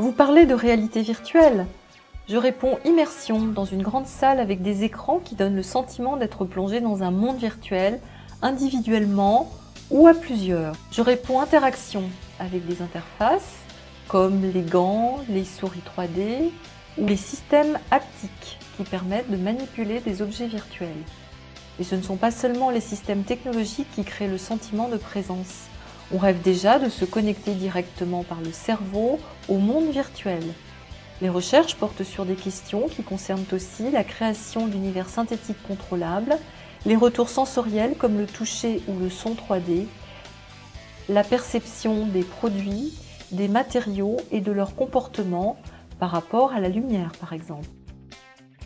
Vous parlez de réalité virtuelle. Je réponds immersion dans une grande salle avec des écrans qui donnent le sentiment d'être plongé dans un monde virtuel, individuellement ou à plusieurs. Je réponds interaction avec des interfaces comme les gants, les souris 3D ou les systèmes haptiques qui permettent de manipuler des objets virtuels. Et ce ne sont pas seulement les systèmes technologiques qui créent le sentiment de présence. On rêve déjà de se connecter directement par le cerveau au monde virtuel. Les recherches portent sur des questions qui concernent aussi la création d'univers synthétiques contrôlables, les retours sensoriels comme le toucher ou le son 3D, la perception des produits, des matériaux et de leur comportement par rapport à la lumière par exemple.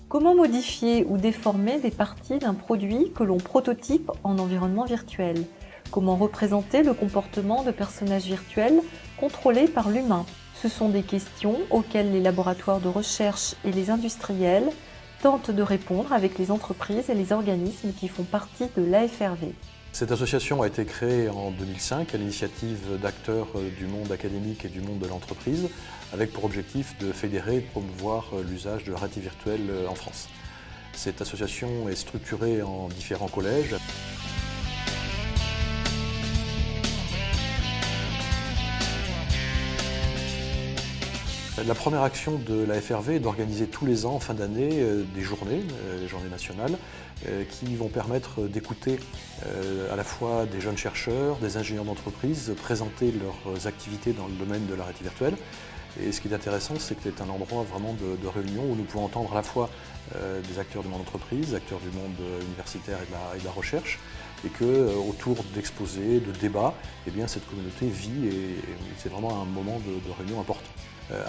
Comment modifier ou déformer des parties d'un produit que l'on prototype en environnement virtuel? Comment représenter le comportement de personnages virtuels contrôlés par l'humain? Ce sont des questions auxquelles les laboratoires de recherche et les industriels tentent de répondre avec les entreprises et les organismes qui font partie de l'AFRV. Cette association a été créée en 2005 à l'initiative d'acteurs du monde académique et du monde de l'entreprise, avec pour objectif de fédérer et de promouvoir l'usage de la réalité virtuelle en France. Cette association est structurée en différents collèges. La première action de la FRV est d'organiser tous les ans, en fin d'année, des journées, les journées nationales, qui vont permettre d'écouter à la fois des jeunes chercheurs, des ingénieurs d'entreprise, présenter leurs activités dans le domaine de la réalité virtuelle. Et ce qui est intéressant, c'est que c'est un endroit vraiment de réunion où nous pouvons entendre à la fois des acteurs du monde d'entreprise, des acteurs du monde universitaire et de la recherche, et qu'autour d'exposés, de débats, eh bien, cette communauté vit et c'est vraiment un moment de réunion important.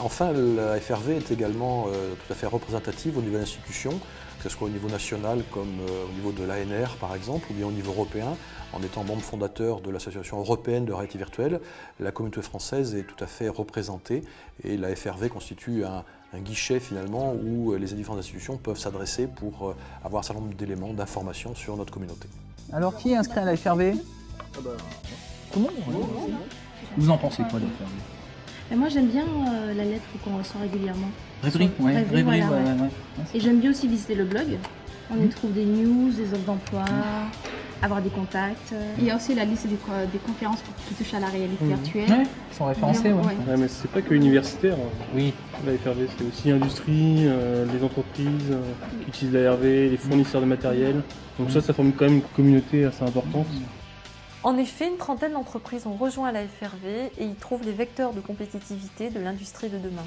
Enfin, la FRV est également tout à fait représentative au niveau de l'institution, que ce soit au niveau national comme au niveau de l'ANR par exemple, ou bien au niveau européen. En étant membre fondateur de l'Association européenne de réalité virtuelle, la communauté française est tout à fait représentée et la FRV constitue un guichet finalement où les différentes institutions peuvent s'adresser pour avoir un certain nombre d'éléments, d'informations sur notre communauté. Alors qui est inscrit à la FRV? Comment? Vous en pensez quoi de la FRV? Et moi j'aime bien la lettre qu'on reçoit régulièrement. Rêverie, ouais. Rêverie, voilà, ouais. Et j'aime bien aussi visiter le blog. On y trouve des news, des offres d'emploi, avoir des contacts. Il y a aussi la liste des conférences qui touchent à la réalité virtuelle. Ouais, ils sont référencés, ouais. Ouais, mais c'est pas que universitaire. Oui. La FRV, c'est aussi industrie, les entreprises qui utilisent la RV, les fournisseurs de matériel. Donc ça forme quand même une communauté assez importante. En effet, une trentaine d'entreprises ont rejoint la FRV et y trouvent les vecteurs de compétitivité de l'industrie de demain.